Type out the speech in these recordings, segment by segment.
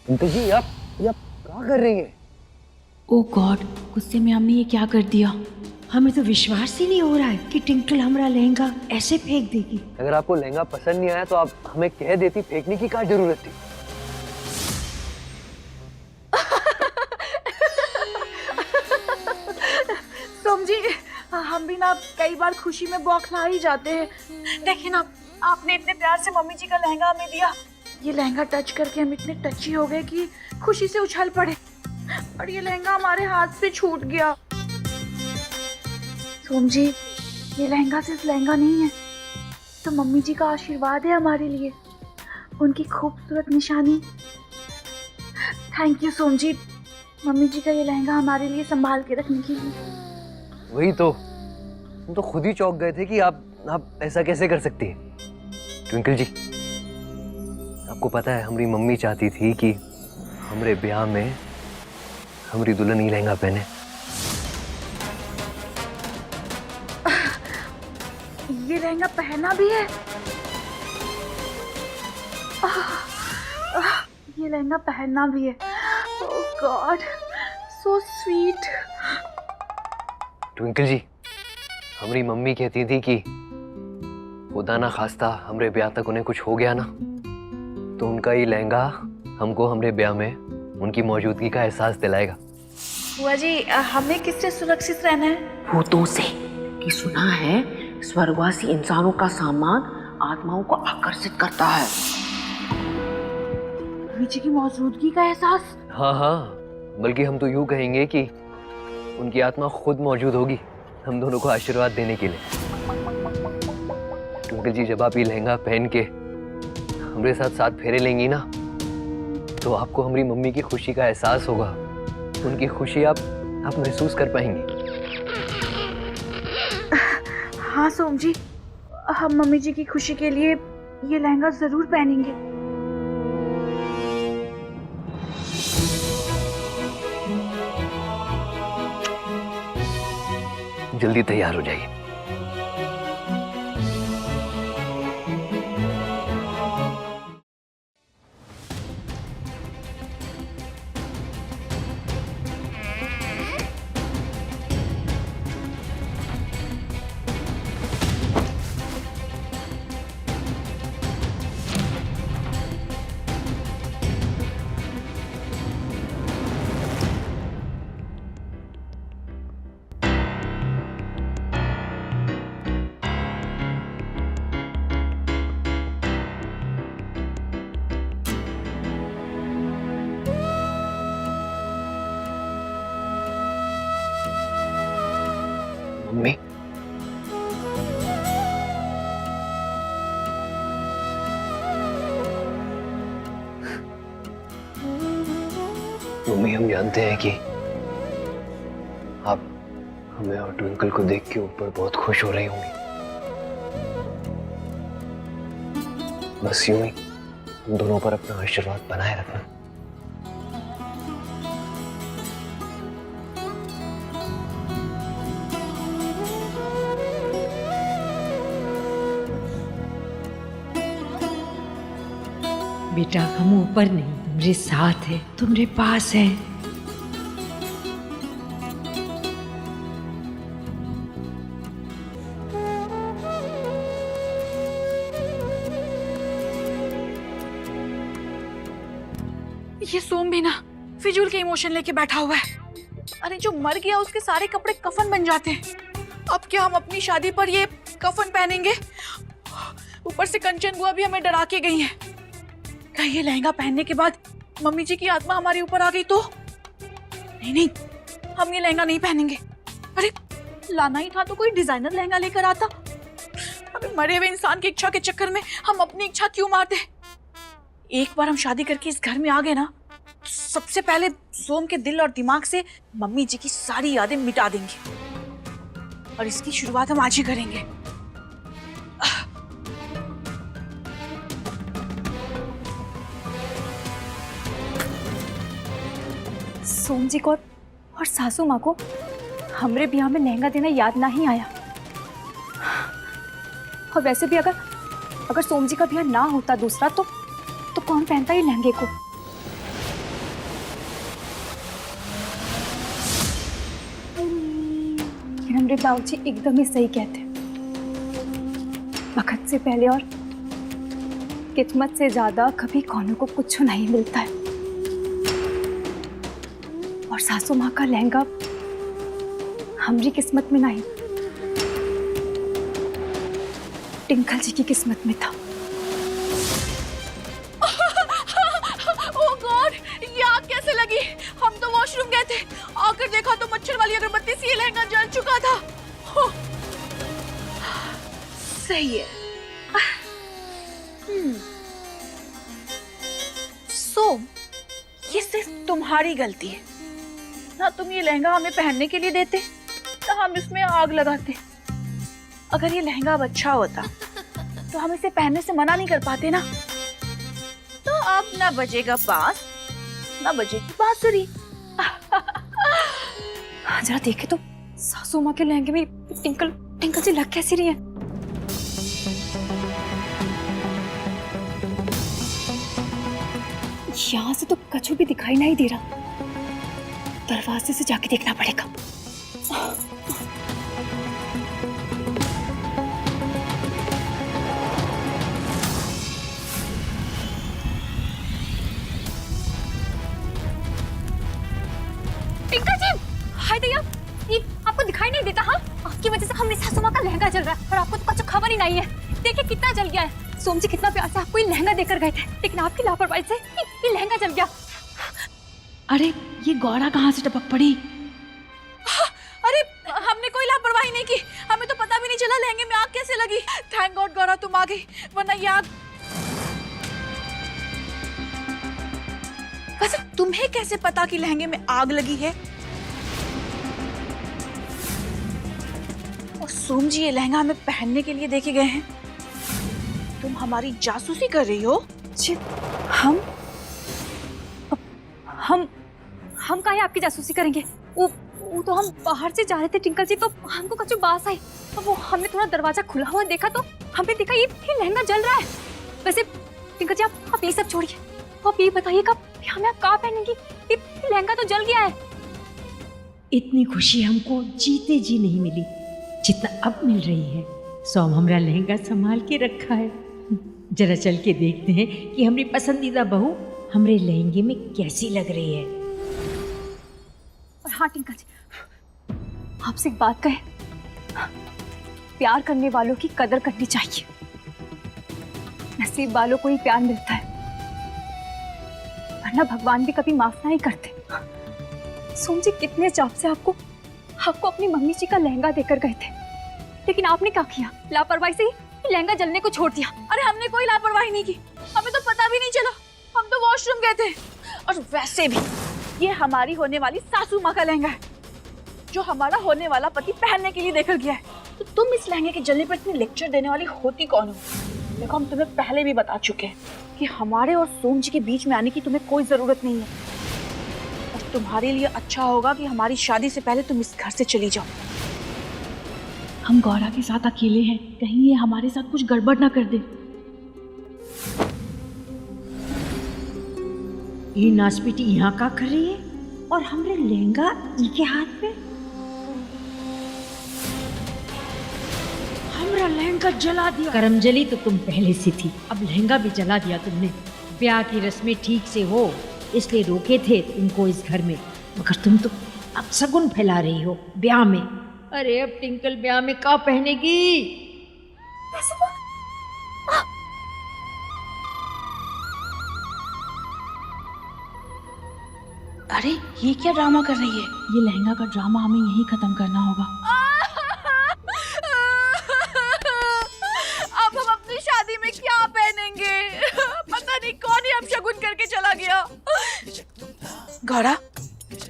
Uncle जी आप क्या कर रही हैं? ओ गॉड, गुस्से में हमने ये क्या कर दिया। हमें तो विश्वास ही नहीं हो रहा है कि टिंकल हमारा लहंगा ऐसे फेंक देगी। अगर आपको लहंगा पसंद नहीं आया तो आप हमें कह देती, फेंकने की क्या जरूरत थी? समझी, हम भी ना कई बार खुशी में बौखला ही जाते हैं। देखिए ना, आपने इतने प्यार से मम्मी जी का लहंगा हमें दिया। ये लहंगा टच करके हम इतने टची हो गए कि खुशी से उछल पड़े और ये लहंगा हमारे हाथ से छूट गया। सोम जी, ये लहंगा सिर्फ लहंगा नहीं है, तो मम्मी जी का आशीर्वाद है हमारे लिए, उनकी खूबसूरत निशानी। Thank you Som ji, mummy जी का ये लहंगा हमारे लिए संभाल के रखने के लिए। वही तो, हम तो खुद ही चौंक गए थे कि आप ऐसा कैसे कर सकती हैं। ट्विंकल जी, आपको पता है हमारी मम्मी चाहती थी कि हमारे ब्याह में हमारी दुल्हन ही लहंगा पहने। ये लहंगा पहना भी है। ये लहंगा पहनना भी है। ओह गॉड, सो स्वीट। ट्विंकल जी, हमारी मम्मी कहती थी कि खुदा ना खास्ता हमारे ब्याह तक उन्हें कुछ हो गया ना, तो उनका ये लहंगा हमको हमारे ब्याह में उनकी मौजूदगी का एहसास दिलाएगा। बुआ जी, हमें किससे सुरक्षित रहना है? भूतों से। कि सुना है स्वर्गवासी इंसानों का सामान आत्माओं को आकर्षित करता है। मम्मी जी की मौजूदगी का एहसास? हाँ, बल्कि हम तो यूं कहेंगे कि उनकी आत्मा खुद मौजूद होगी हम दोनों को आशीर्वाद देने के लिए। ट्विंकल जी, जब आप ये लहंगा पहन के हमारे साथ 7 फेरे लेंगी ना, तो आपको हमारी मम्मी की खुशी का एहसास होगा। उनकी खुशी आप महसूस कर पाएंगी। हाँ सोम जी, हम मम्मी जी की खुशी के लिए ये लहंगा जरूर पहनेंगे। जल्दी तैयार हो जाइए। मम्मी, हम जानते हैं कि आप हमें और ट्विंकल को देख के ऊपर बहुत खुश हो रही होंगी। बस यूं ही हम दोनों पर अपना आशीर्वाद बनाए रखना। बेटा, हम ऊपर नहीं, तुम्हारे साथ है, तुम्हारे पास है। ये सोम भी ना फिजूल के इमोशन लेके बैठा हुआ है। अरे जो मर गया उसके सारे कपड़े कफन बन जाते हैं। अब क्या हम अपनी शादी पर ये कफन पहनेंगे? ऊपर से कंचन बुआ भी हमें डरा के गई है। कहीं ये लहंगा पहनने के बाद मम्मी जी की आत्मा हमारे ऊपर आ गई तो? नहीं, हम ये लहंगा नहीं पहनेंगे। अरे लाना ही था तो कोई डिजाइनर लहंगा लेकर आता। अबे मरे हुए इंसान की इच्छा के चक्कर में हम अपनी इच्छा क्यों मारते? एक बार हम शादी करके इस घर में आ गए ना, तो सबसे पहले सोम के दिल और दिमाग से मम्मी जी की सारी यादें मिटा देंगे और इसकी शुरुआत हम आज ही करेंगे। सोम जी को और सासू माँ को हमरे ब्याह में लहंगा देना याद ना ही आया। और वैसे भी अगर सोम जी का ब्याह ना होता दूसरा तो कौन पहनता ये लहंगे को? हमरे बाबूजी एकदम ही सही कहते हैं। वक्त से पहले और किस्मत से ज्यादा कभी कौनों को कुछ नहीं मिलता है। और सासू माँ का लहंगा हमारी किस्मत में नहीं, टिंकल जी की किस्मत में था। ओह गॉड, ये आग कैसे लगी? हम तो वॉशरूम गए थे, आकर देखा तो मच्छर वाली अगरबत्ती से ये लहंगा जल चुका था। हो, सही है। सोम, ये सिर्फ तुम्हारी गलती है ना। तुम ये लहंगा हमें पहनने के लिए देते तो हम इसमें आग लगाते। अगर ये लहंगा अब अच्छा होता तो हम इसे पहनने से मना नहीं कर पाते ना। तो अब ना बजेगा बांस, ना बजेगी बांसुरी। जरा देखे तो सासू माँ के लहंगे में टिंकल जी लग कैसी रही है। यहाँ से तो कछु भी दिखाई नहीं दे रहा, दरवाजे से जाके देखना पड़ेगा। टिंकल जी, हाय दैया, ये आपको दिखाई नहीं देता? हाँ, आपकी वजह से हमने सासू माँ का लहंगा जल रहा है और आपको तो कुछ खबर ही नहीं है। देखिए कितना जल गया है। सोम जी कितना प्यार से आपको ये लहंगा देकर गए थे, लेकिन आपकी लापरवाही से ये लहंगा जल गया। अरे ये गौरा कहाँ से टपक पड़ी? अरे हमने कोई लापरवाही नहीं की, हमें तो पता भी नहीं चला लहंगे में आग कैसे लगी। थैंक गॉड गौरा तुम आ गई, वरना ये आग। वैसे तुम्हें कैसे पता कि लहंगे में आग लगी है? और सोम जी ये लहंगा हमें पहनने के लिए देके गए हैं। तुम हमारी जासूसी कर रही हो? जी, हम काहे आपकी जासूसी करेंगे? वो तो हम बाहर से जा रहे थे टिंकल जी, तो हमको कछु बास आई। तो वो हमने थोड़ा दरवाजा खुला हुआ देखा तो हमें देखा ये लहंगा जल रहा है। वैसे टिंकल जी आप ये सब छोड़िए, आप ये बताइए हमें आप कहाँ पहनेंगी? ये लहंगा तो जल गया है। इतनी खुशी हमको जीते जी नहीं मिली जितना अब मिल रही है। सोम हमरा लहंगा संभाल के रखा है। जरा चल के देखते हैं कि हमारी पसंदीदा बहू हमरे लहंगे में कैसी लग रही है। और हाँ टिंकल जी, आपसे एक बात कहे, प्यार करने वालों की कदर करनी चाहिए। नसीब वालों को ही प्यार मिलता है, वरना भगवान भी कभी माफ नहीं करते। सोम जी कितने चाव से आपको अपनी मम्मी जी का लहंगा देकर गए थे, लेकिन आपने क्या किया? लापरवाही से ही लहंगा जलने को छोड़ दिया। अरे हमने कोई लापरवाही नहीं की, हमें तो पता भी नहीं चला, हम तो वॉशरूम गए थे। और वैसे भी ये हमारी होने वाली सासू माँ का लहंगा है, जो हमारा होने वाला पति पहनने के लिए देकर गया है। तो तुम इस लहंगे के जलने पर इतनी लेक्चर देने वाली होती कौन हो? देखो हम तुम्हें पहले भी बता चुके हैं कि हमारे और सोम जी के बीच में आने की तुम्हें कोई जरूरत नहीं है। और तुम्हारे लिए अच्छा होगा कि हमारी शादी से पहले तुम इस घर से चली जाओ। हम गौरा के साथ अकेले हैं, कहीं ये हमारे साथ कुछ गड़बड़ ना कर दे। ये नाचपीटी यहाँ का कर रही है और हमरे लहंगा इनके हाथ में। हमरा लहंगा जला दिया। करमजली तो तुम पहले से थी, अब लहंगा भी जला दिया तुमने। ब्याह की रस्में ठीक से हो इसलिए रोके थे तुमको इस घर में, मगर तुम तो अब शगुन फैला रही हो ब्याह में। अरे अब टिंकल ब्याह में क्या पहनेगी? अरे ये क्या ड्रामा कर रही है? ये लहंगा का ड्रामा हमें यहीं खत्म करना होगा। अब हम अपनी शादी में क्या पहनेंगे? पता नहीं कौन ही अब शगुन करके चला गया। गौरा,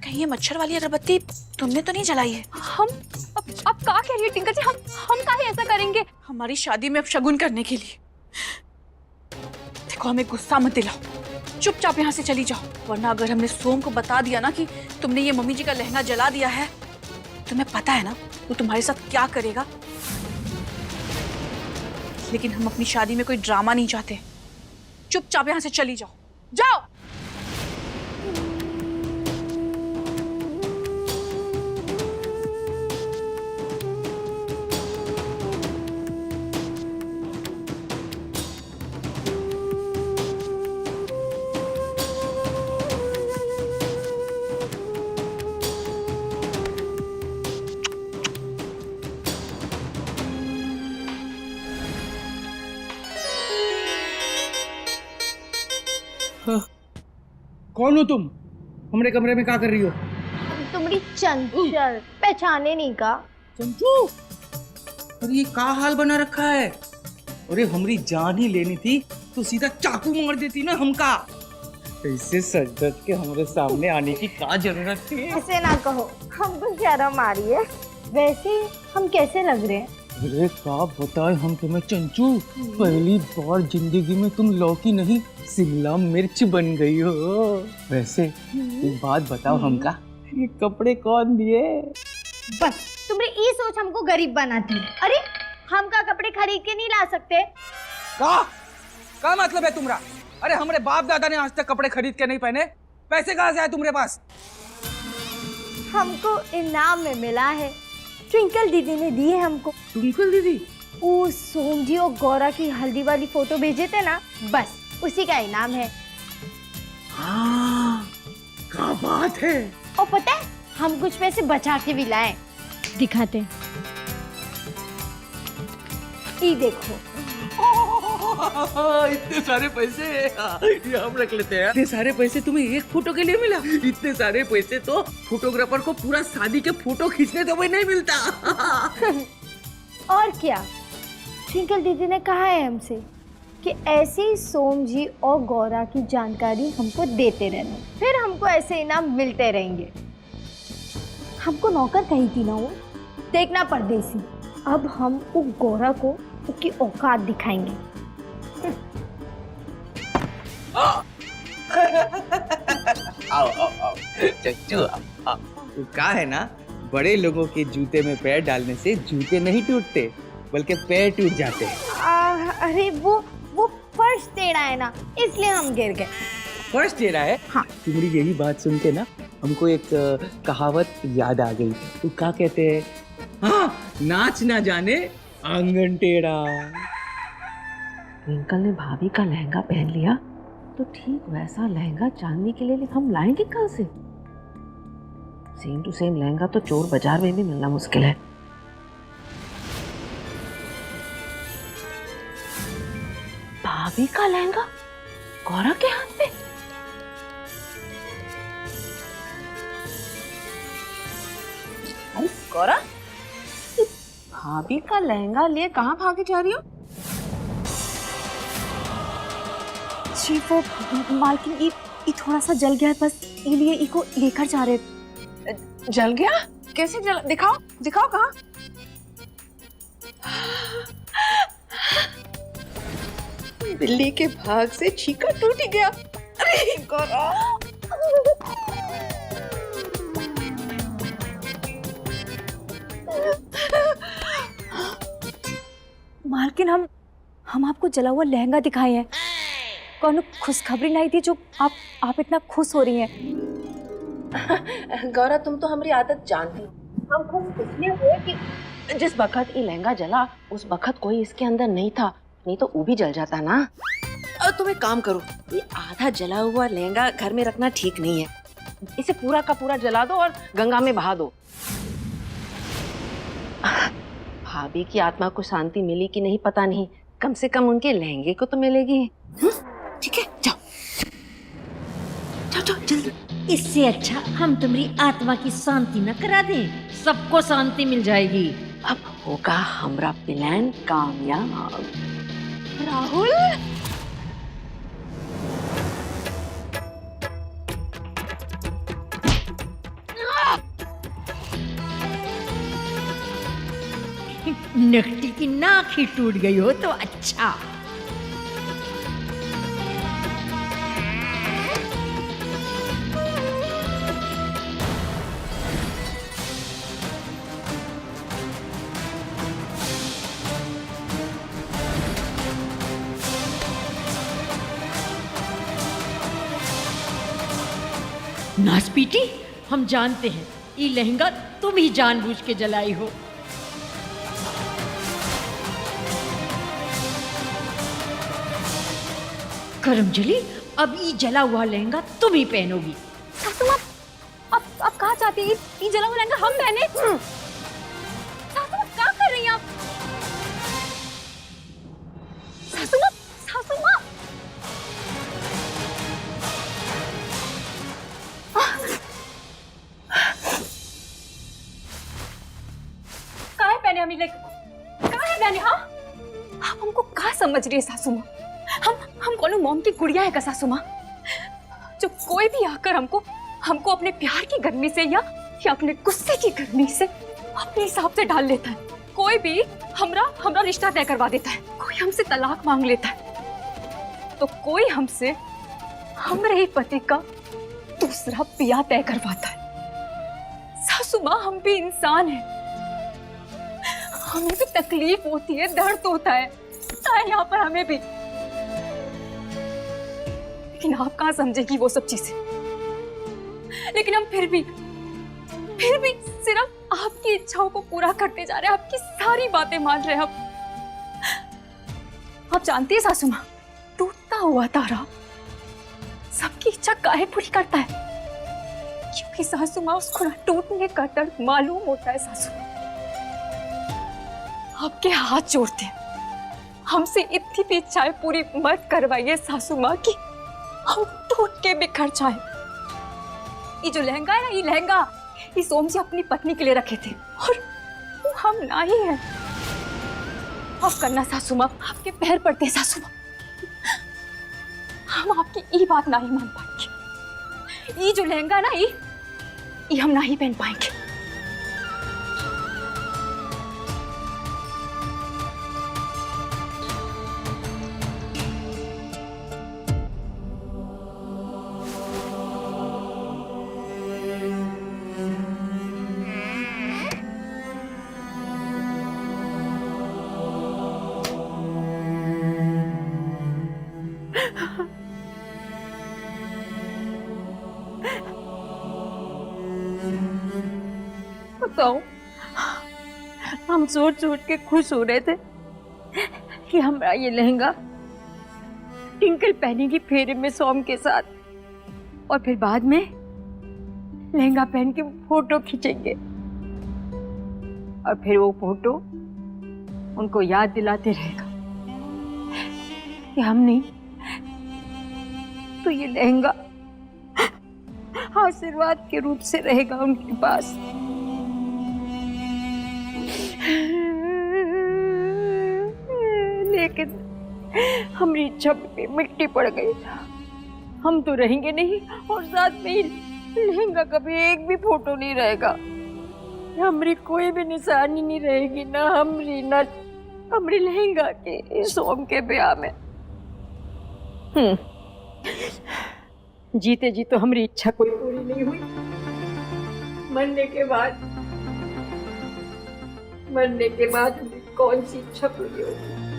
कहीं ये मच्छर वाली अगरबत्ती तुमने तो नहीं जलाई है? हम अब क्या कह रही है टिंकल जी? हम काहे ऐसा करेंगे? हमारी शादी में अब शगुन करने के लिए। देखो हमें गुस्सा मत दिलाओ, चुपचाप यहाँ से चली जाओ, वरना अगर हमने सोम को बता दिया ना कि तुमने ये मम्मी जी का लहंगा जला दिया है, तुम्हें पता है ना वो तुम्हारे साथ क्या करेगा। लेकिन हम अपनी शादी में कोई ड्रामा नहीं चाहते, चुपचाप यहाँ से चली जाओ, जाओ। कौन हो तुम? हमारे कमरे में क्या कर रही हो? तुम्हारी चंचल पहचाने नहीं का? चंचू, अरे ये क्या हाल बना रखा है? अरे हमारी जान ही लेनी थी तो सीधा चाकू मार देती ना हमका। ऐसे सज धज के हमारे सामने आने की क्या जरूरत थी? ऐसे ना कहो, हमको शर्म आ रही है। वैसे हम कैसे लग रहे हैं? अरे क्या बताए हम तुम्हें चंचू, पहली बार जिंदगी में तुम लौकी नहीं शिमला मिर्च बन गई हो। वैसे एक बात बताओ हमका, ये कपड़े कौन दिए? बस तुम्हारी ये सोच हमको गरीब बनाती है। अरे हम का कपड़े खरीद के नहीं ला सकते? क्या मतलब है तुम्हारा? अरे हमारे बाप दादा ने आज तक कपड़े खरीद के नहीं पहने, पैसे कहाँ से आए तुम्हारे पास? हमको इनाम में मिला है, ट्विंकल दीदी ने दी है हमको। ट्विंकल दीदी? वो सोम जी और गौरा की हल्दी वाली फोटो भेजे थे ना, बस उसी का इनाम है। हाँ, क्या बात है। और पता है हम कुछ पैसे बचा के भी लाए। दिखाते हैं। ये देखो। इतने सारे पैसे, ये हम रख लेते हैं। इतने सारे पैसे तुम्हें एक फोटो के लिए मिला? इतने सारे पैसे तो फोटोग्राफर को पूरा शादी के फोटो खींचने तो भी नहीं मिलता। और क्या, ट्विंकल दीदी ने कहा है हमसे कि ऐसे ही सोम जी और गौरा की जानकारी हमको देते रहना, फिर हमको ऐसे इनाम मिलते रहेंगे। हमको नौकर कही थी ना वो, देखना परदेसी। अब हम वो गौरा को उसकी औकात दिखाएंगे। आओ आओ आओ चच्चू आओ। तो क्या है ना, बड़े लोगों के जूते में पैर डालने से जूते नहीं टूटते बल्कि पैर टूट जाते हैं। अरे वो फर्श टेढ़ा है ना, इसलिए हम गिर गए। फर्स्ट टेढ़ा है? हाँ। तुम्हारी यही बात सुन के ना हमको एक कहावत याद आ गई। तो क्या कहते हैं? हाँ, नाच ना जाने आंगन टेढ़ा। ट्विंकल ने भाभी का लहंगा पहन लिया तो ठीक वैसा लहंगा चांदनी के लिए हम लाएंगे कहाँ से? सेम टू सेम लहंगा तो चोर बाजार में भी मिलना मुश्किल है। भाभी का लहंगा गौरा के हाथ में? अरे गौरा, भाभी का लहंगा लिए कहाँ भागे जा रही हो? जी वो मालकिन ये थोड़ा सा जल गया है, बस ये लिए इको लेकर जा रहे। जल गया? कैसे जल? दिखाओ दिखाओ कहाँ। बिल्ली के भाग से छीका टूट ही गया। अरे गौरा, मालकिन हम आपको जला हुआ लहंगा दिखाए हैं। कौन खुशखबरी नहीं थी जो आप इतना खुश हो रही हैं? गौरा तुम तो हमारी आदत जानती हो। हम खुश इसलिए हुए कि जिस बखत ये लहंगा जला उस बखत कोई इसके अंदर नहीं था, नहीं तो वो भी जल जाता ना। और तुम एक काम करो, ये आधा जला हुआ लहंगा घर में रखना ठीक नहीं है। इसे पूरा का पूरा जला दो और गंगा में बहा दो। भाभी की आत्मा को शांति मिली कि नहीं पता नहीं, कम से कम उनके लहंगे को तो मिलेगी। ठीक है, जाओ जाओ जाओ जल्दी। इससे अच्छा हम तुम्हारी आत्मा की शांति न करा दें, सबको शांति मिल जाएगी। अब होगा हमारा प्लान कामयाब। राहुल, नकटी की नाक ही टूट गई हो तो अच्छा। नासपीटी, हम जानते हैं ये लहंगा तुम ही जानबूझ के जलाई हो। करमजली, अब ये जला हुआ लहंगा तुम ही पहनोगी। सासू माँ, आप कहाँ चाहती हैं? ये जला हुआ लहंगा हम पहने? सासू माँ क्या कर रही हैं आप? सासू माँ, सासू माँ, समझ रही है सासू माँ? हम कोनो मोम की गुड़िया है का सासू माँ? जो कोई भी आकर हमको अपने प्यार की गर्मी से या अपने गुस्से की गर्मी से अपने हिसाब से ढाल लेता है। कोई भी हमरा रिश्ता तय करवा देता है, कोई हमसे तलाक मांग लेता है, तो कोई हमसे हमरे ही पति का दूसरा ब्याह तय करवाता है। सासू माँ, हम भी इंसान हैं, हमें भी तकलीफ होती है, दर्द होता है यहाँ पर हमें भी। लेकिन आप कहाँ समझेगी वो सब चीजें? लेकिन हम फिर भी सिर्फ आपकी इच्छाओं को पूरा करते जा रहे हैं, आपकी सारी बातें मान रहे हैं। आप जानती है सासू माँ, टूटता हुआ तारा सबकी इच्छा काहे पूरी करता है? क्योंकि सासू माँ, उसको ना टूटने का दर्द मालूम होता है। सासू माँ, आपके हाथ जोड़ते हैं, हमसे इतनी भी इच्छाएं पूरी मत करवाइए सासू माँ की हम टूट के बिखर जाए। ये जो लहंगा है ना, ये लहंगा ये सोम जी अपनी पत्नी के लिए रखे थे और वो हम ना ही है। अब करना सासू माँ, आपके पैर पड़ते हैं सासू माँ, हम आपकी ये बात ना ही मान पाएंगे। ये जो लहंगा ना, ये हम ना ही पहन पाएंगे। बताओ, हम सोच के खुश हो रहे थे कि हमारा ये लहंगा टिंकल पहनेगी फेरे में सोम के साथ, और फिर बाद में लहंगा पहन के फोटो खींचेंगे और फिर वो फोटो उनको याद दिलाते रहेगा कि हम नहीं तो ये लहंगा आशीर्वाद के रूप से रहेगा उनके पास। लेकिन हमारी इच्छा पे मिट्टी पड़ गई, हम तो रहेंगे नहीं और साथ में ही लहंगा का भी एक भी फोटो नहीं रहेगा, हमारी कोई भी निशानी नहीं रहेगी, ना हमारी लहंगा के सोम के ब्याह में। जीते जी तो हमारी इच्छा कोई पूरी नहीं हुई, मरने के बाद हमारी कौन सी इच्छा पूरी होगी?